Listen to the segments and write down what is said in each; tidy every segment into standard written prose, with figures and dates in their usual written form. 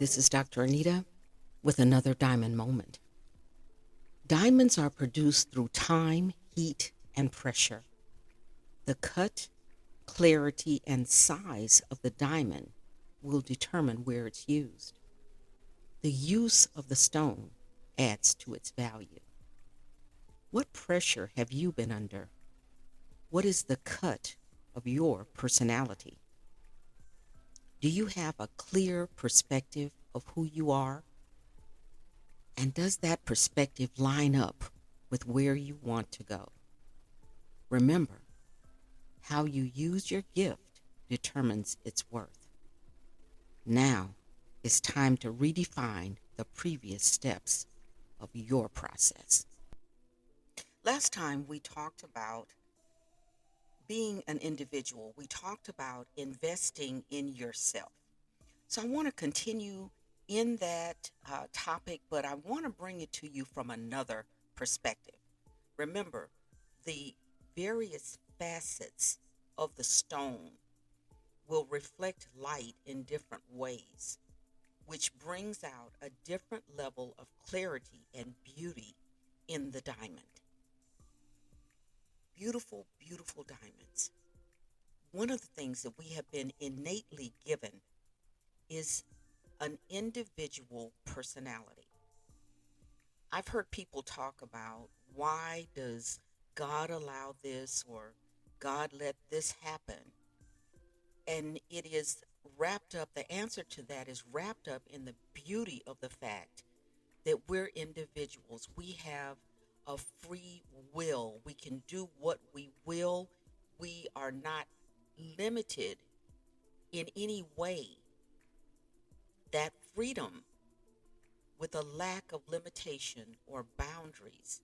this is Dr. Anita with another diamond moment. Diamonds are produced through time, heat, and pressure. The cut, clarity, and size of the diamond will determine where it's used. The use of the stone adds to its value. What pressure have you been under? What is the cut of your personality? Do you have a clear perspective of who you are? And does that perspective line up with where you want to go? Remember, how you use your gift determines its worth. Now it's time to redefine the previous steps of your process. Last time we talked about being an individual. We talked about investing in yourself. So I want to continue in that topic, but I want to bring it to you from another perspective. Remember, the various facets of the stone will reflect light in different ways, which brings out a different level of clarity and beauty in the diamond. Beautiful, beautiful diamonds. One of the things that we have been innately given is an individual personality. I've heard people talk about, why does God allow this, or God let this happen? And it is wrapped up, the answer to that is wrapped up in the beauty of the fact that we're individuals. We have a free will. We can do what we will. We are not limited in any way. That freedom with a lack of limitation or boundaries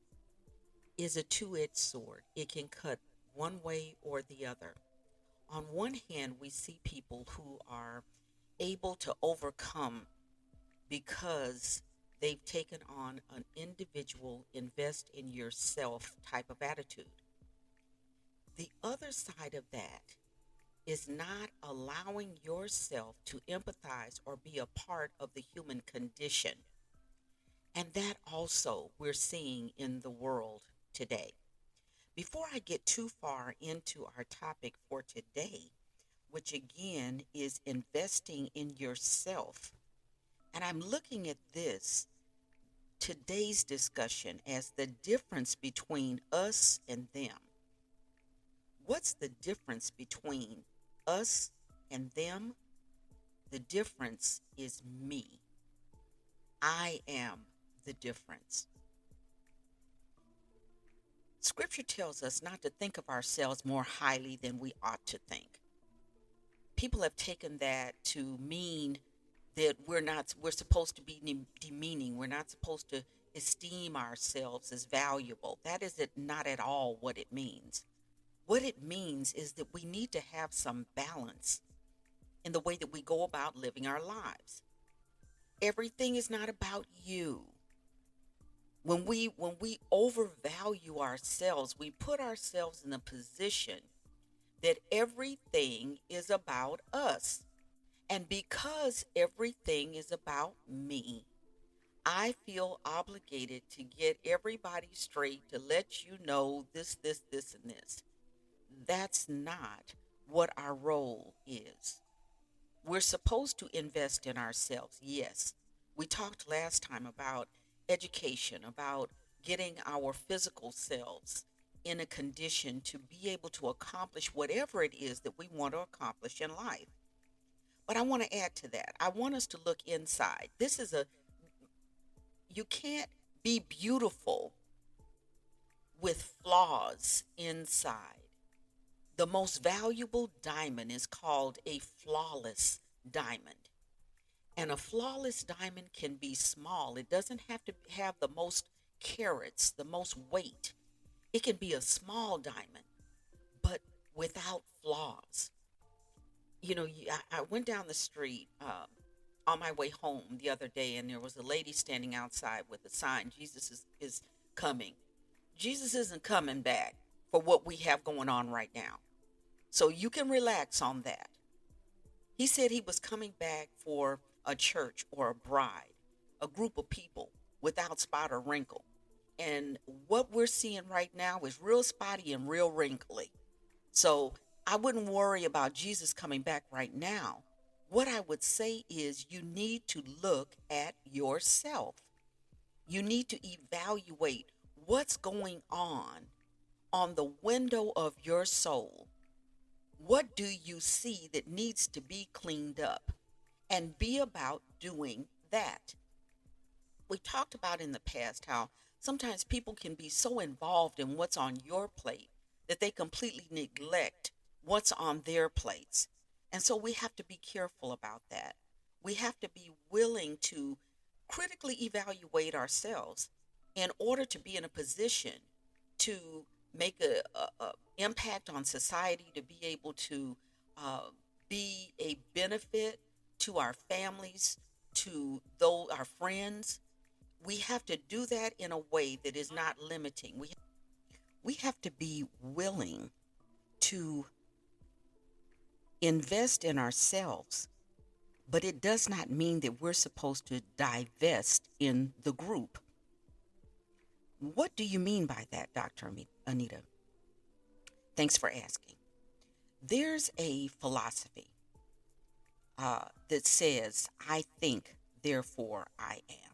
is a two-edged sword. It can cut one way or the other. On one hand, we see people who are able to overcome because they've taken on an individual, invest in yourself type of attitude. The other side of that is not allowing yourself to empathize or be a part of the human condition. And that also we're seeing in the world today. Before I get too far into our topic for today, which again is investing in yourself, and I'm looking at today's discussion as the difference between us and them. What's the difference between us and them? The difference is me. I am the difference. Scripture tells us not to think of ourselves more highly than we ought to think. People have taken that to mean that we're supposed to be demeaning. We're not supposed to esteem ourselves as valuable. That is not at all what it means. What it means is that we need to have some balance in the way that we go about living our lives. Everything is not about you. When we overvalue ourselves, we put ourselves in a position that everything is about us. And because everything is about me, I feel obligated to get everybody straight, to let you know this, and this. That's not what our role is. We're supposed to invest in ourselves, yes. We talked last time about education, about getting our physical selves in a condition to be able to accomplish whatever it is that we want to accomplish in life. But I want to add to that. I want us to look inside. You can't be beautiful with flaws inside. The most valuable diamond is called a flawless diamond. And a flawless diamond can be small. It doesn't have to have the most carats, the most weight. It can be a small diamond, but without flaws. You know, I went down the street on my way home the other day, and there was a lady standing outside with a sign, Jesus is coming. Jesus isn't coming back for what we have going on right now. So you can relax on that. He said he was coming back for a church or a bride, a group of people without spot or wrinkle. And what we're seeing right now is real spotty and real wrinkly. So I wouldn't worry about Jesus coming back right now. What I would say is you need to look at yourself. You need to evaluate what's going on the window of your soul. What do you see that needs to be cleaned up? And be about doing that. We talked about in the past how sometimes people can be so involved in what's on your plate that they completely neglect what's on their plates. And so we have to be careful about that. We have to be willing to critically evaluate ourselves in order to be in a position to make a impact on society, to be able to uh, be a benefit to our families, to those our friends. We have to do that in a way that is not limiting. We have to be willing to invest in ourselves, but it does not mean that we're supposed to divest in the group. What do you mean by that, Dr. Anita? Thanks for asking. There's a philosophy that says, I think, therefore I am.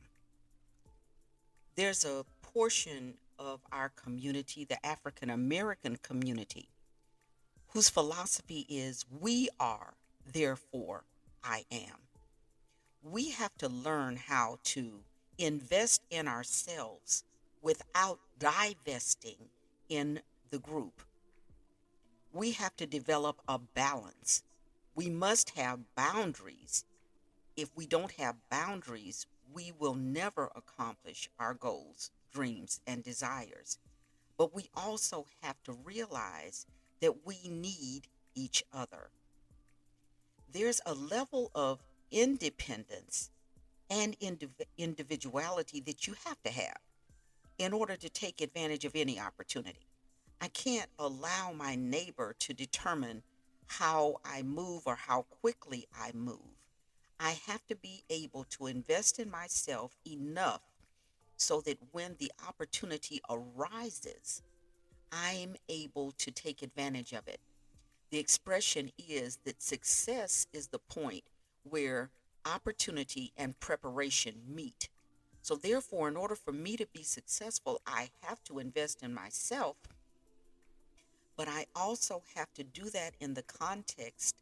There's a portion of our community, the African American community, whose philosophy is, we are, therefore I am. We have to learn how to invest in ourselves without divesting in the group. We have to develop a balance. We must have boundaries. If we don't have boundaries, we will never accomplish our goals, dreams, and desires. But we also have to realize that we need each other. There's a level of independence and individuality that you have to have in order to take advantage of any opportunity. I can't allow my neighbor to determine how I move or how quickly I move. I have to be able to invest in myself enough so that when the opportunity arises, I'm able to take advantage of it. The expression is that success is the point where opportunity and preparation meet. So, therefore, in order for me to be successful, I have to invest in myself, but I also have to do that in the context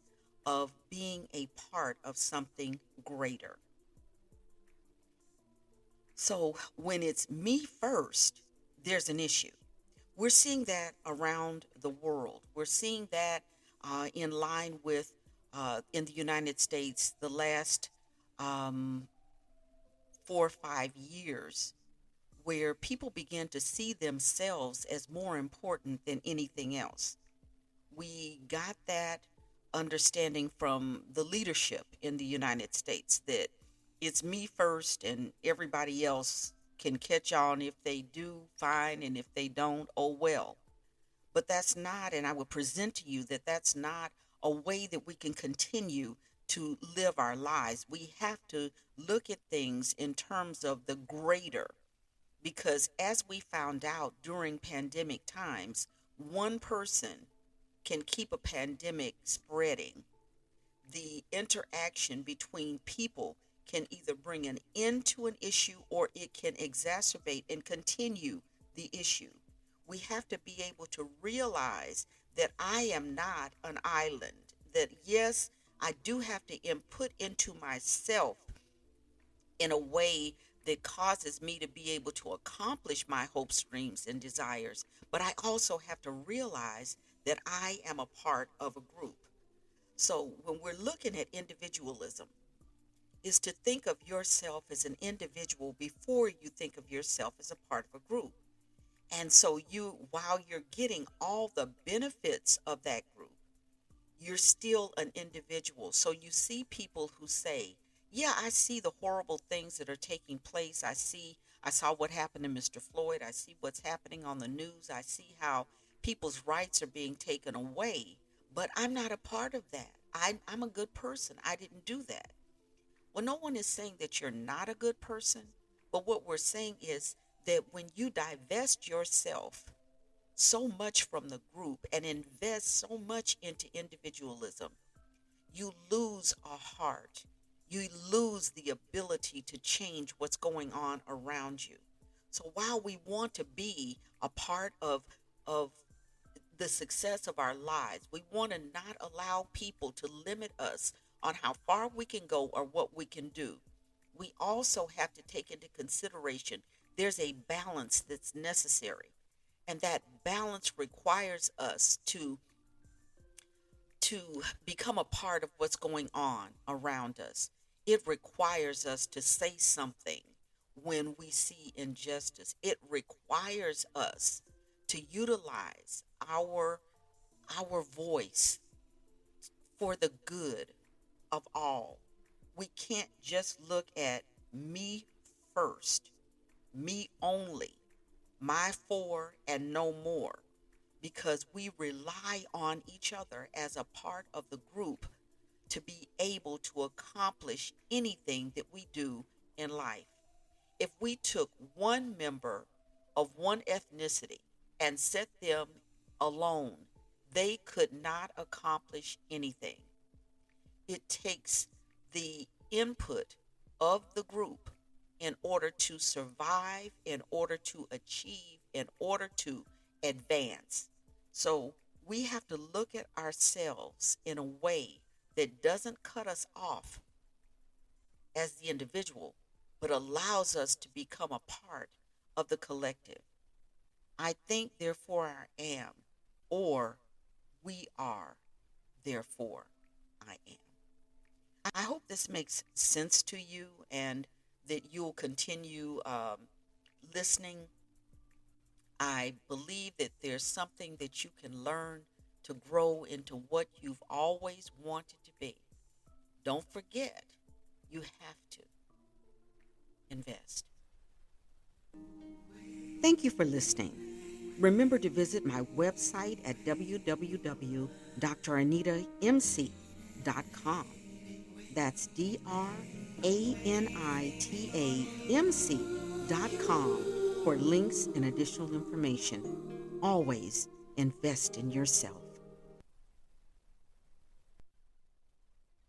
of being a part of something greater. So, when it's me first, there's an issue. We're seeing that around the world. We're seeing that in line with in the United States the last um, 4 or 5 years, where people begin to see themselves as more important than anything else. We got that understanding from the leadership in the United States that it's me first and everybody else can catch on. If they do, fine, and if they don't, oh well. But that's not, and I would present to you that that's not a way that we can continue to live our lives. We have to look at things in terms of the greater, because as we found out during pandemic times, one person can keep a pandemic spreading. The interaction between people can either bring an end to an issue or it can exacerbate and continue the issue. We have to be able to realize that I am not an island, that yes, I do have to input into myself in a way that causes me to be able to accomplish my hopes, dreams, and desires. But I also have to realize that I am a part of a group. So when we're looking at individualism, is to think of yourself as an individual before you think of yourself as a part of a group. And so while you're getting all the benefits of that group, you're still an individual. So you see people who say, yeah, I see the horrible things that are taking place. I saw what happened to Mr. Floyd. I see what's happening on the news. I see how people's rights are being taken away. But I'm not a part of that. I'm a good person. I didn't do that. Well, no one is saying that you're not a good person, but what we're saying is that when you divest yourself so much from the group and invest so much into individualism, you lose a heart. You lose the ability to change what's going on around you. So while we want to be a part of the success of our lives, we want to not allow people to limit us on how far we can go or what we can do. We also have to take into consideration there's a balance that's necessary. And that balance requires us to become a part of what's going on around us. It requires us to say something when we see injustice. It requires us to utilize our voice for the good of all. We can't just look at me first, me only, my four and no more, because we rely on each other as a part of the group to be able to accomplish anything that we do in life. If we took one member of one ethnicity and set them alone, they could not accomplish anything. It takes the input of the group in order to survive, in order to achieve, in order to advance. So we have to look at ourselves in a way that doesn't cut us off as the individual, but allows us to become a part of the collective. I think, therefore I am, or we are, therefore I am. I hope this makes sense to you and that you'll continue listening. I believe that there's something that you can learn to grow into what you've always wanted to be. Don't forget, you have to invest. Thank you for listening. Remember to visit my website at www.DrAnitaMc.com. That's DrAnitaMc.com for links and additional information. Always invest in yourself.